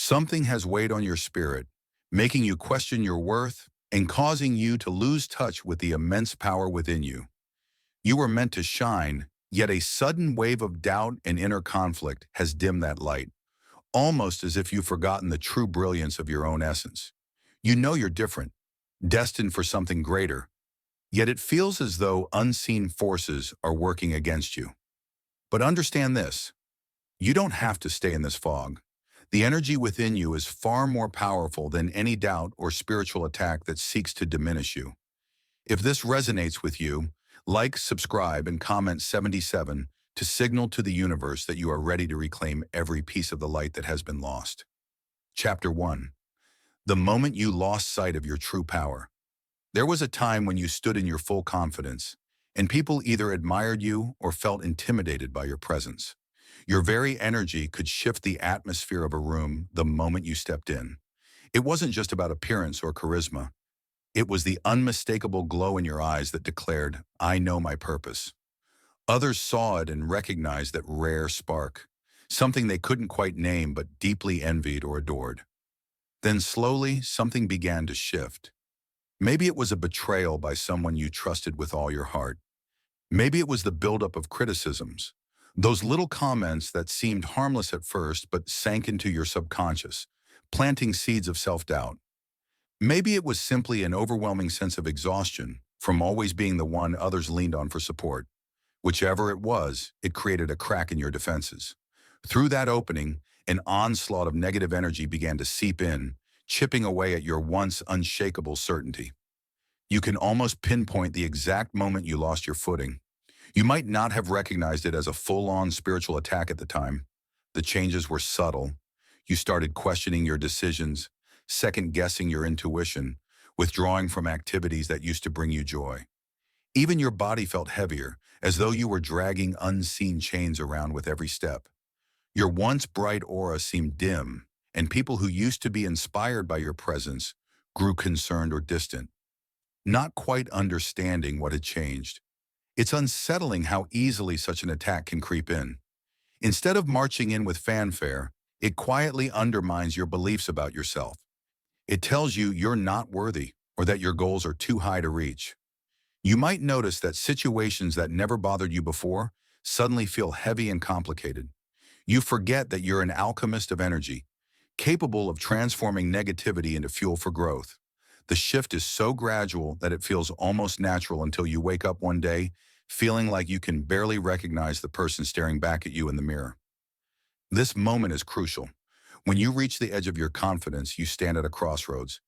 Something has weighed on your spirit, making you question your worth and causing you to lose touch with the immense power within you. You were meant to shine, yet a sudden wave of doubt and inner conflict has dimmed that light, almost as if you've forgotten the true brilliance of your own essence. You know you're different, destined for something greater, yet it feels as though unseen forces are working against you. But understand this, you don't have to stay in this fog. The energy within you is far more powerful than any doubt or spiritual attack that seeks to diminish you. If this resonates with you, like, subscribe, and comment 77 to signal to the universe that you are ready to reclaim every piece of the light that has been lost. Chapter 1. The moment you lost sight of your true power. There was a time when you stood in your full confidence, and people either admired you or felt intimidated by your presence. Your very energy could shift the atmosphere of a room the moment you stepped in. It wasn't just about appearance or charisma. It was the unmistakable glow in your eyes that declared, "I know my purpose." Others saw it and recognized that rare spark, something they couldn't quite name but deeply envied or adored. Then slowly, something began to shift. Maybe it was a betrayal by someone you trusted with all your heart. Maybe it was the buildup of criticisms, those little comments that seemed harmless at first but sank into your subconscious, planting seeds of self-doubt. Maybe it was simply an overwhelming sense of exhaustion from always being the one others leaned on for support. Whichever it was, it created a crack in your defenses. Through that opening, an onslaught of negative energy began to seep in, chipping away at your once unshakable certainty. You can almost pinpoint the exact moment you lost your footing. You might not have recognized it as a full-on spiritual attack at the time. The changes were subtle. You started questioning your decisions, second-guessing your intuition, withdrawing from activities that used to bring you joy. Even your body felt heavier, as though you were dragging unseen chains around with every step. Your once bright aura seemed dim, and people who used to be inspired by your presence grew concerned or distant, not quite understanding what had changed. It's unsettling how easily such an attack can creep in. Instead of marching in with fanfare, it quietly undermines your beliefs about yourself. It tells you you're not worthy or that your goals are too high to reach. You might notice that situations that never bothered you before suddenly feel heavy and complicated. You forget that you're an alchemist of energy, capable of transforming negativity into fuel for growth. The shift is so gradual that it feels almost natural until you wake up one day feeling like you can barely recognize the person staring back at you in the mirror. This moment is crucial. When you reach the edge of your confidence, you stand at a crossroads.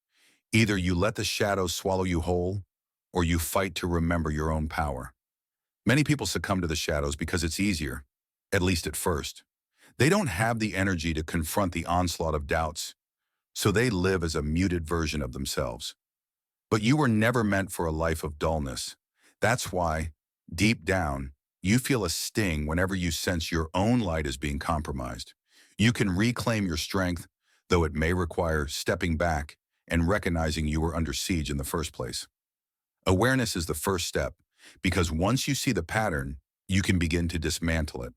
Either you let the shadows swallow you whole, or you fight to remember your own power. Many people succumb to the shadows because it's easier, at least at first. They don't have the energy to confront the onslaught of doubts, so they live as a muted version of themselves. But you were never meant for a life of dullness. That's why, deep down, you feel a sting whenever you sense your own light is being compromised. You can reclaim your strength, though it may require stepping back and recognizing you were under siege in the first place. Awareness is the first step, because once you see the pattern, you can begin to dismantle it.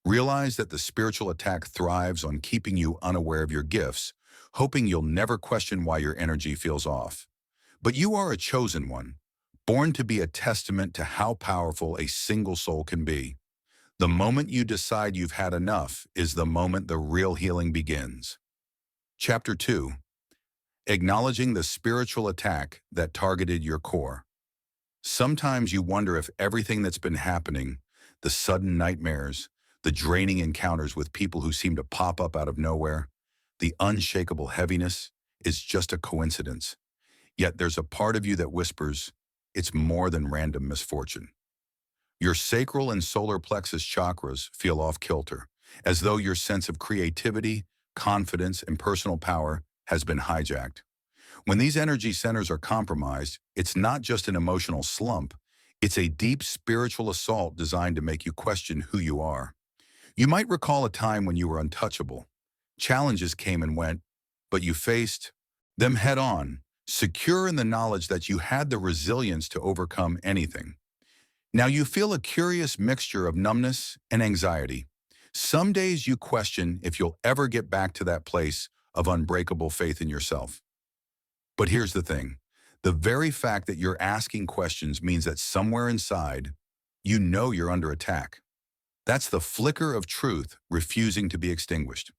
Realize that the spiritual attack thrives on keeping you unaware of your gifts, hoping you'll never question why your energy feels off. But you are a chosen one, born to be a testament to how powerful a single soul can be. The moment you decide you've had enough is the moment the real healing begins. Chapter 2. Acknowledging the spiritual attack that targeted your core. Sometimes you wonder if everything that's been happening, the sudden nightmares, the draining encounters with people who seem to pop up out of nowhere, the unshakable heaviness, is just a coincidence. Yet there's a part of you that whispers, it's more than random misfortune. Your sacral and solar plexus chakras feel off kilter, as though your sense of creativity, confidence, and personal power has been hijacked. When these energy centers are compromised, it's not just an emotional slump, it's a deep spiritual assault designed to make you question who you are. You might recall a time when you were untouchable. Challenges came and went, but you faced them head on, secure in the knowledge that you had the resilience to overcome anything. Now you feel a curious mixture of numbness and anxiety. Some days you question if you'll ever get back to that place of unbreakable faith in yourself. But here's the thing. The very fact that you're asking questions means that somewhere inside, you know you're under attack. That's the flicker of truth refusing to be extinguished.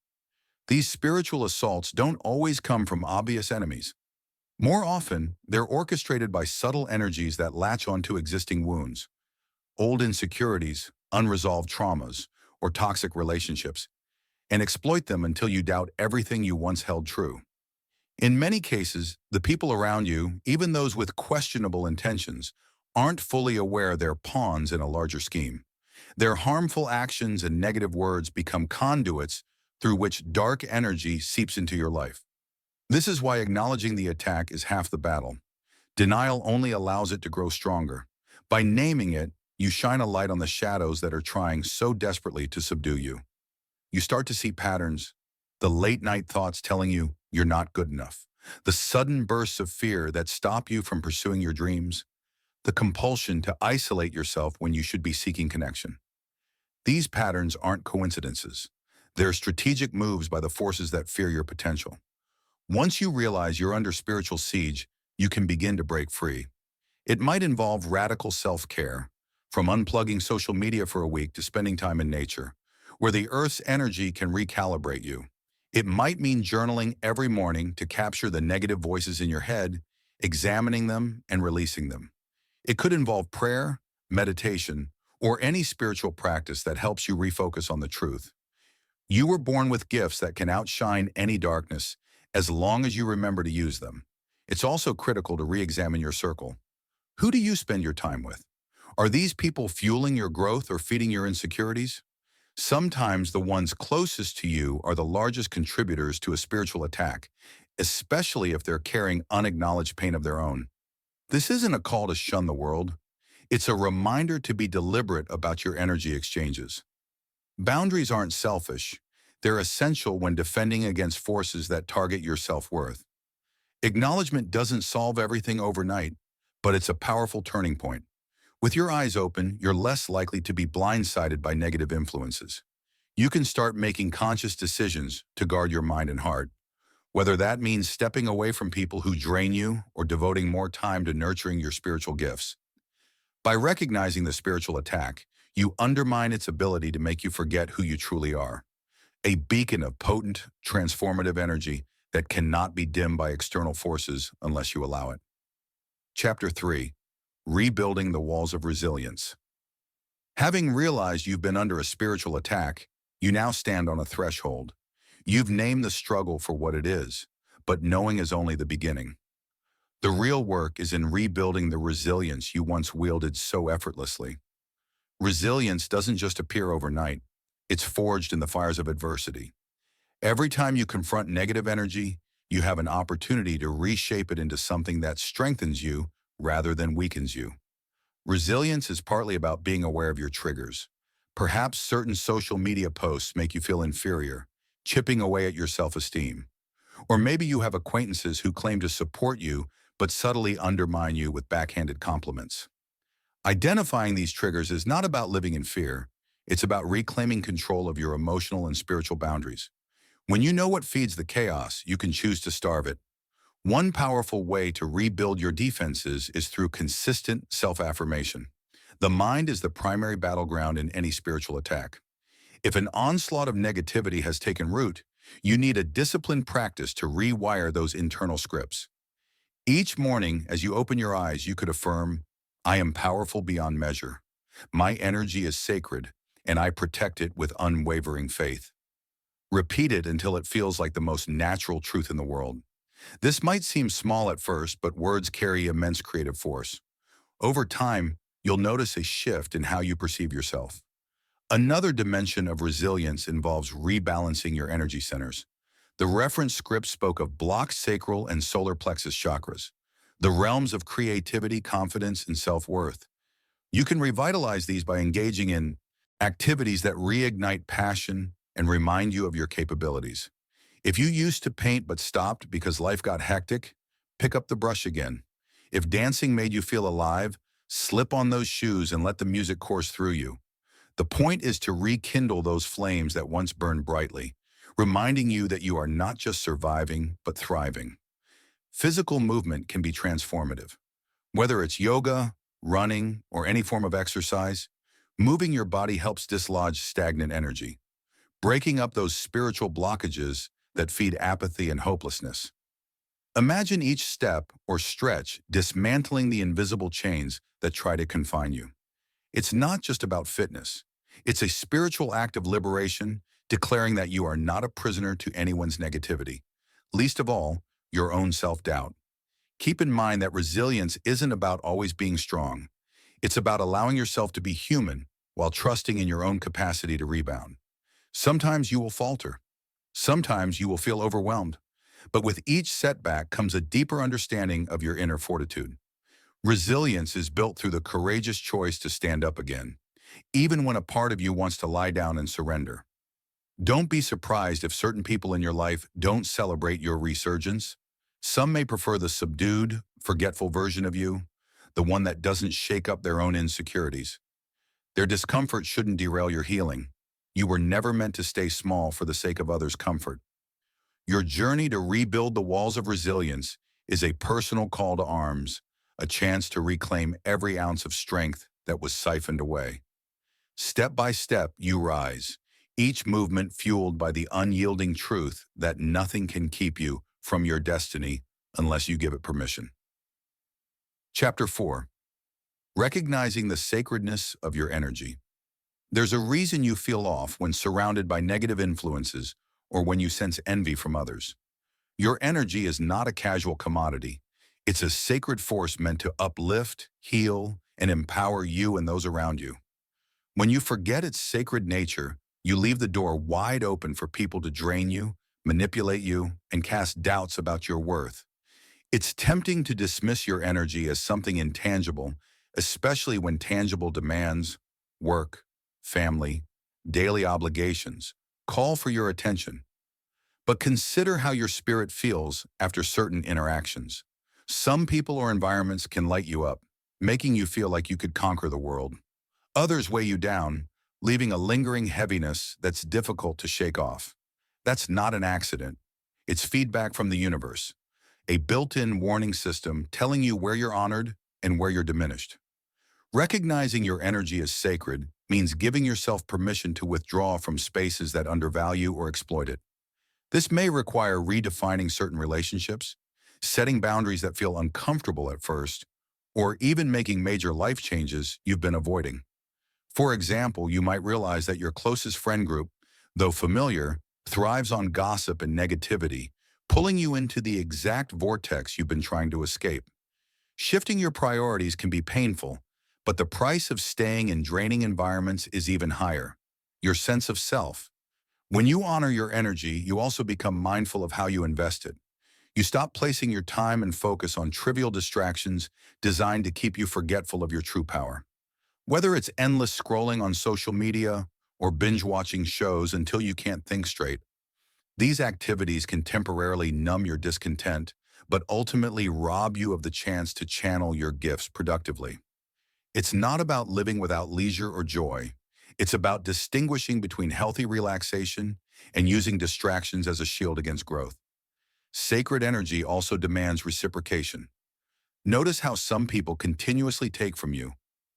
These spiritual assaults don't always come from obvious enemies. More often, they're orchestrated by subtle energies that latch onto existing wounds, old insecurities, unresolved traumas, or toxic relationships, and exploit them until you doubt everything you once held true. In many cases, the people around you, even those with questionable intentions, aren't fully aware they're pawns in a larger scheme. Their harmful actions and negative words become conduits through which dark energy seeps into your life. This is why acknowledging the attack is half the battle. Denial only allows it to grow stronger. By naming it, you shine a light on the shadows that are trying so desperately to subdue you. You start to see patterns, the late-night thoughts telling you you're not good enough, the sudden bursts of fear that stop you from pursuing your dreams, the compulsion to isolate yourself when you should be seeking connection. These patterns aren't coincidences. They're strategic moves by the forces that fear your potential. Once you realize you're under spiritual siege, you can begin to break free. It might involve radical self-care, from unplugging social media for a week to spending time in nature, where the Earth's energy can recalibrate you. It might mean journaling every morning to capture the negative voices in your head, examining them and releasing them. It could involve prayer, meditation, or any spiritual practice that helps you refocus on the truth. You were born with gifts that can outshine any darkness, as long as you remember to use them. It's also critical to re-examine your circle. Who do you spend your time with? Are these people fueling your growth or feeding your insecurities? Sometimes the ones closest to you are the largest contributors to a spiritual attack, especially if they're carrying unacknowledged pain of their own. This isn't a call to shun the world. It's a reminder to be deliberate about your energy exchanges. Boundaries aren't selfish. They're essential when defending against forces that target your self-worth. Acknowledgement doesn't solve everything overnight, but it's a powerful turning point. With your eyes open, you're less likely to be blindsided by negative influences. You can start making conscious decisions to guard your mind and heart, whether that means stepping away from people who drain you or devoting more time to nurturing your spiritual gifts. By recognizing the spiritual attack, you undermine its ability to make you forget who you truly are. A beacon of potent, transformative energy that cannot be dimmed by external forces unless you allow it. Chapter 3. Rebuilding the Walls of Resilience. Having realized you've been under a spiritual attack, you now stand on a threshold. You've named the struggle for what it is, but knowing is only the beginning. The real work is in rebuilding the resilience you once wielded so effortlessly. Resilience doesn't just appear overnight. It's forged in the fires of adversity. Every time you confront negative energy, you have an opportunity to reshape it into something that strengthens you rather than weakens you. Resilience is partly about being aware of your triggers. Perhaps certain social media posts make you feel inferior, chipping away at your self-esteem. Or maybe you have acquaintances who claim to support you but subtly undermine you with backhanded compliments. Identifying these triggers is not about living in fear. It's about reclaiming control of your emotional and spiritual boundaries. When you know what feeds the chaos, you can choose to starve it. One powerful way to rebuild your defenses is through consistent self-affirmation. The mind is the primary battleground in any spiritual attack. If an onslaught of negativity has taken root, you need a disciplined practice to rewire those internal scripts. Each morning, as you open your eyes, you could affirm, "I am powerful beyond measure. My energy is sacred, and I protect it with unwavering faith." Repeat it until it feels like the most natural truth in the world. This might seem small at first, but words carry immense creative force. Over time, you'll notice a shift in how you perceive yourself. Another dimension of resilience involves rebalancing your energy centers. The reference script spoke of blocked sacral and solar plexus chakras, the realms of creativity, confidence, and self-worth. You can revitalize these by engaging in activities that reignite passion and remind you of your capabilities. If you used to paint but stopped because life got hectic, pick up the brush again. If dancing made you feel alive, slip on those shoes and let the music course through you. The point is to rekindle those flames that once burned brightly. reminding you that you are not just surviving, but thriving. Physical movement can be transformative. Whether it's yoga, running, or any form of exercise, moving your body helps dislodge stagnant energy, breaking up those spiritual blockages that feed apathy and hopelessness. Imagine each step or stretch dismantling the invisible chains that try to confine you. It's not just about fitness. It's a spiritual act of liberation, declaring that you are not a prisoner to anyone's negativity, least of all, your own self-doubt. Keep in mind that resilience isn't about always being strong. It's about allowing yourself to be human while trusting in your own capacity to rebound. Sometimes you will falter. Sometimes you will feel overwhelmed. But with each setback comes a deeper understanding of your inner fortitude. Resilience is built through the courageous choice to stand up again, even when a part of you wants to lie down and surrender. Don't be surprised if certain people in your life don't celebrate your resurgence. Some may prefer the subdued, forgetful version of you, the one that doesn't shake up their own insecurities. Their discomfort shouldn't derail your healing. You were never meant to stay small for the sake of others' comfort. Your journey to rebuild the walls of resilience is a personal call to arms, a chance to reclaim every ounce of strength that was siphoned away. Step by step, you rise, each movement fueled by the unyielding truth that nothing can keep you from your destiny unless you give it permission. Chapter 4. Recognizing the sacredness of your energy. There's a reason you feel off when surrounded by negative influences or when you sense envy from others. Your energy is not a casual commodity. It's a sacred force meant to uplift, heal, and empower you and those around you. When you forget its sacred nature, you leave the door wide open for people to drain you, manipulate you, and cast doubts about your worth. It's tempting to dismiss your energy as something intangible, especially when tangible demands, work, family, daily obligations, call for your attention. But consider how your spirit feels after certain interactions. Some people or environments can light you up, making you feel like you could conquer the world. Others weigh you down, leaving a lingering heaviness that's difficult to shake off. That's not an accident. It's feedback from the universe, a built-in warning system telling you where you're honored and where you're diminished. Recognizing your energy as sacred means giving yourself permission to withdraw from spaces that undervalue or exploit it. This may require redefining certain relationships, setting boundaries that feel uncomfortable at first, or even making major life changes you've been avoiding. For example, you might realize that your closest friend group, though familiar, thrives on gossip and negativity, pulling you into the exact vortex you've been trying to escape. Shifting your priorities can be painful, but the price of staying in draining environments is even higher: your sense of self. When you honor your energy, you also become mindful of how you invest it. You stop placing your time and focus on trivial distractions designed to keep you forgetful of your true power. Whether it's endless scrolling on social media or binge-watching shows until you can't think straight, these activities can temporarily numb your discontent, but ultimately rob you of the chance to channel your gifts productively. It's not about living without leisure or joy. It's about distinguishing between healthy relaxation and using distractions as a shield against growth. Sacred energy also demands reciprocation. Notice how some people continuously take from you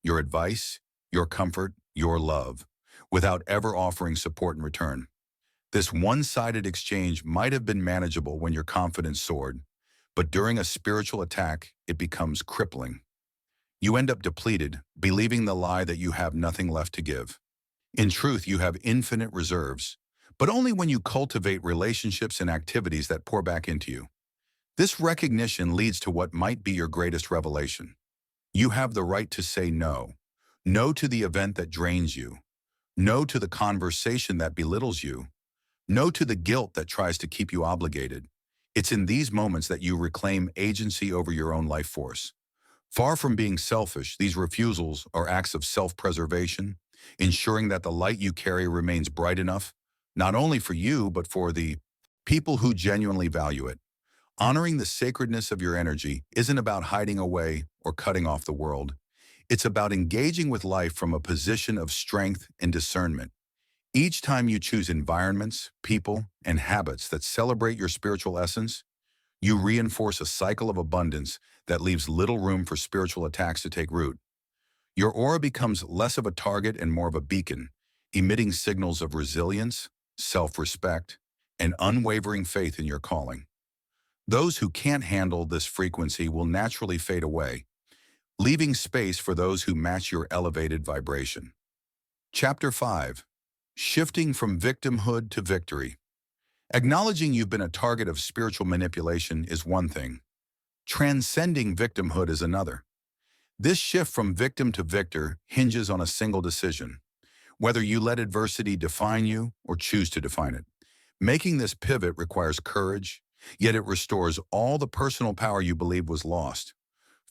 your advice, your comfort, your love, without ever offering support in return. This one-sided exchange might have been manageable when your confidence soared, but during a spiritual attack, it becomes crippling. You end up depleted, believing the lie that you have nothing left to give. In truth, you have infinite reserves, but only when you cultivate relationships and activities that pour back into you. This recognition leads to what might be your greatest revelation. You have the right to say no. No to the event that drains you. No to the conversation that belittles you. No to the guilt that tries to keep you obligated. It's in these moments that you reclaim agency over your own life force. Far from being selfish, these refusals are acts of self-preservation, ensuring that the light you carry remains bright enough, not only for you, but for the people who genuinely value it. Honoring the sacredness of your energy isn't about hiding away or cutting off the world. It's about engaging with life from a position of strength and discernment. Each time you choose environments, people, and habits that celebrate your spiritual essence, you reinforce a cycle of abundance that leaves little room for spiritual attacks to take root. Your aura becomes less of a target and more of a beacon, emitting signals of resilience, self-respect, and unwavering faith in your calling. Those who can't handle this frequency will naturally fade away, leaving space for those who match your elevated vibration. Chapter 5. Shifting from victimhood to victory. Acknowledging you've been a target of spiritual manipulation is one thing. Transcending victimhood is another. This shift from victim to victor hinges on a single decision, whether you let adversity define you or choose to define it. Making this pivot requires courage, yet it restores all the personal power you believe was lost.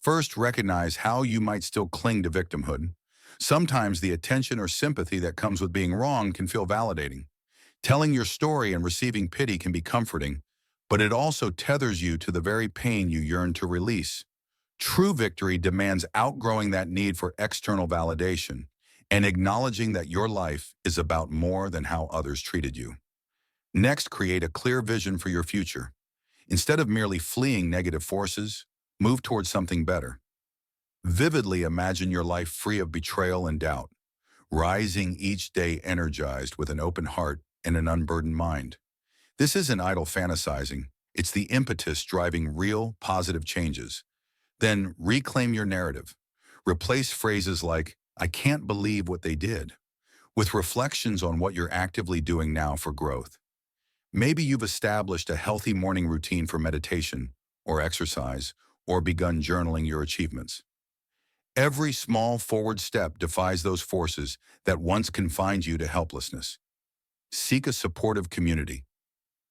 First, recognize how you might still cling to victimhood. Sometimes the attention or sympathy that comes with being wrong can feel validating. Telling your story and receiving pity can be comforting, but it also tethers you to the very pain you yearn to release. True victory demands outgrowing that need for external validation and acknowledging that your life is about more than how others treated you. Next, create a clear vision for your future. Instead of merely fleeing negative forces, move towards something better. Vividly imagine your life free of betrayal and doubt, rising each day energized with an open heart and an unburdened mind. This isn't idle fantasizing, it's the impetus driving real, positive changes. Then reclaim your narrative. Replace phrases like, "I can't believe what they did," with reflections on what you're actively doing now for growth. Maybe you've established a healthy morning routine for meditation or exercise, or begun journaling your achievements. Every small forward step defies those forces that once confined you to helplessness. Seek a supportive community.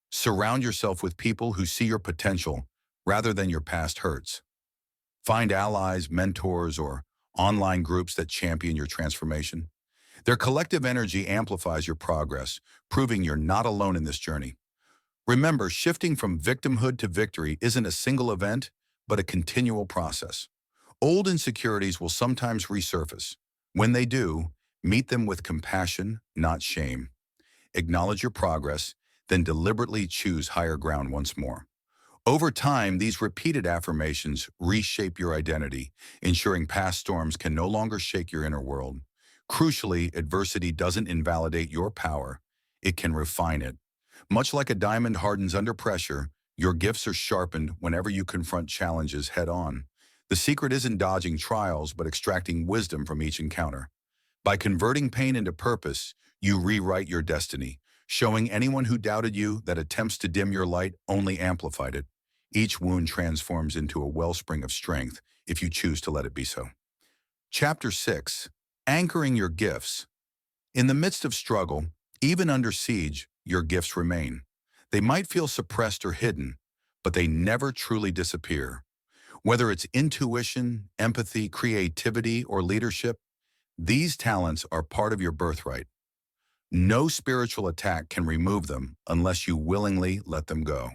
Surround yourself with people who see your potential rather than your past hurts. Find allies, mentors, or online groups that champion your transformation. Their collective energy amplifies your progress, proving you're not alone in this journey. Remember, shifting from victimhood to victory isn't a single event, but a continual process. Old insecurities will sometimes resurface. When they do, meet them with compassion, not shame. Acknowledge your progress, then deliberately choose higher ground once more. Over time, these repeated affirmations reshape your identity, ensuring past storms can no longer shake your inner world. Crucially, adversity doesn't invalidate your power, it can refine it. Much like a diamond hardens under pressure, your gifts are sharpened whenever you confront challenges head-on. The secret isn't dodging trials, but extracting wisdom from each encounter. By converting pain into purpose, you rewrite your destiny, showing anyone who doubted you that attempts to dim your light only amplified it. Each wound transforms into a wellspring of strength if you choose to let it be so. Chapter 6. Anchoring your gifts. In the midst of struggle, even under siege, your gifts remain. They might feel suppressed or hidden, but they never truly disappear. Whether it's intuition, empathy, creativity, or leadership, these talents are part of your birthright. No spiritual attack can remove them unless you willingly let them go.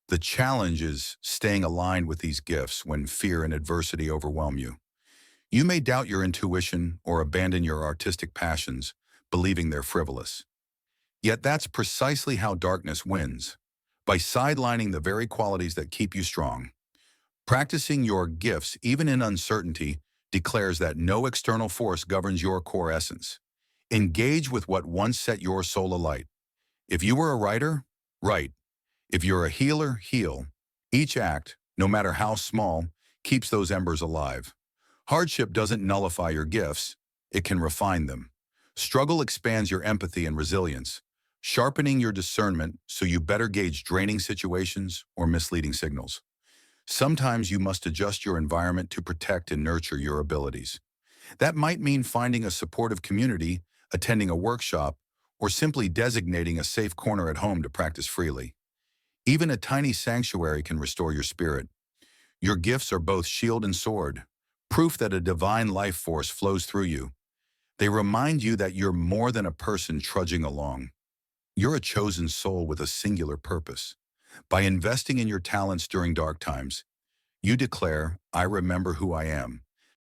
The challenge is staying aligned with these gifts when fear and adversity overwhelm you. You may doubt your intuition or abandon your artistic passions, believing they're frivolous. Yet that's precisely how darkness wins, by sidelining the very qualities that keep you strong. Practicing your gifts, even in uncertainty, declares that no external force governs your core essence. Engage with what once set your soul alight. If you were a writer, write. If you're a healer, heal. Each act, no matter how small, keeps those embers alive. Hardship doesn't nullify your gifts, it can refine them. Struggle expands your empathy and resilience, sharpening your discernment so you better gauge draining situations or misleading signals. Sometimes you must adjust your environment to protect and nurture your abilities. That might mean finding a supportive community, attending a workshop, or simply designating a safe corner at home to practice freely. Even a tiny sanctuary can restore your spirit. Your gifts are both shield and sword, proof that a divine life force flows through you. They remind you that you're more than a person trudging along. You're a chosen soul with a singular purpose. By investing in your talents during dark times, you declare, "I remember who I am,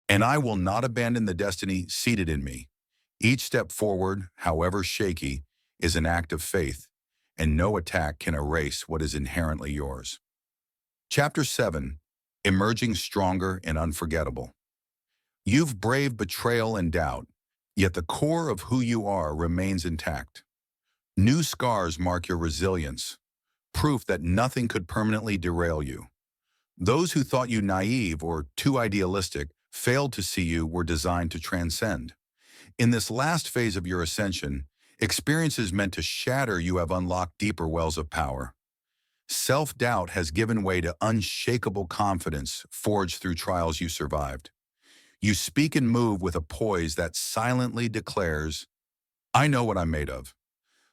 and I will not abandon the destiny seated in me." Each step forward, however shaky, is an act of faith, and no attack can erase what is inherently yours. Chapter 7. Emerging Stronger and Unforgettable. You've braved betrayal and doubt, yet the core of who you are remains intact. New scars mark your resilience, proof that nothing could permanently derail you. Those who thought you naive or too idealistic failed to see you were designed to transcend. In this last phase of your ascension, experiences meant to shatter you have unlocked deeper wells of power. Self-doubt has given way to unshakable confidence forged through trials you survived. You speak and move with a poise that silently declares, I know what I'm made of.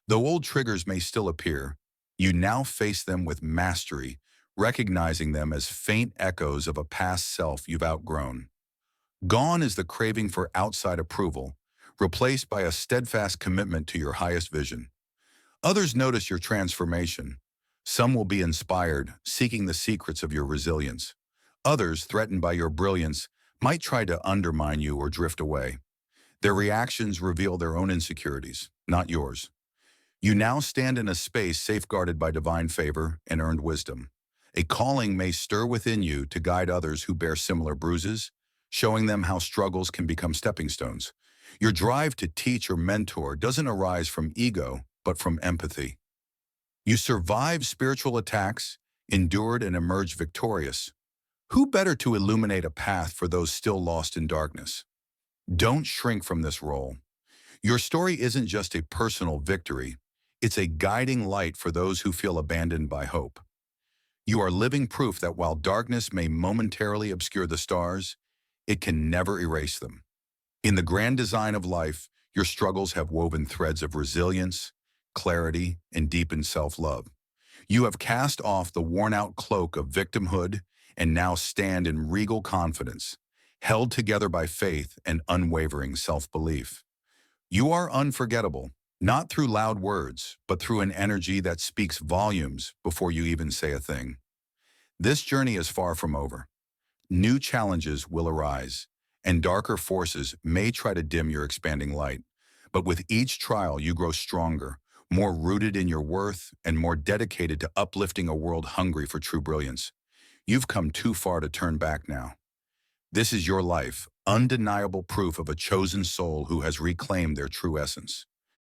Though old triggers may still appear, you now face them with mastery, recognizing them as faint echoes of a past self you've outgrown. Gone is the craving for outside approval, replaced by a steadfast commitment to your highest vision. Others notice your transformation. Some will be inspired, seeking the secrets of your resilience. Others, threatened by your brilliance, might try to undermine you or drift away. Their reactions reveal their own insecurities, not yours. You now stand in a space safeguarded by divine favor and earned wisdom. A calling may stir within you to guide others who bear similar bruises, showing them how struggles can become stepping stones. Your drive to teach or mentor doesn't arise from ego, but from empathy. You survived spiritual attacks, endured and emerged victorious. Who better to illuminate a path for those still lost in darkness? Don't shrink from this role. Your story isn't just a personal victory, it's a guiding light for those who feel abandoned by hope. You are living proof that while darkness may momentarily obscure the stars, it can never erase them. In the grand design of life, your struggles have woven threads of resilience, clarity, and deepened self-love. You have cast off the worn-out cloak of victimhood and now stand in regal confidence, held together by faith and unwavering self-belief. You are unforgettable, not through loud words, but through an energy that speaks volumes before you even say a thing. This journey is far from over. New challenges will arise, and darker forces may try to dim your expanding light. But with each trial, you grow stronger, more rooted in your worth, and more dedicated to uplifting a world hungry for true brilliance. You've come too far to turn back now. This is your life, undeniable proof of a chosen soul who has reclaimed their true essence.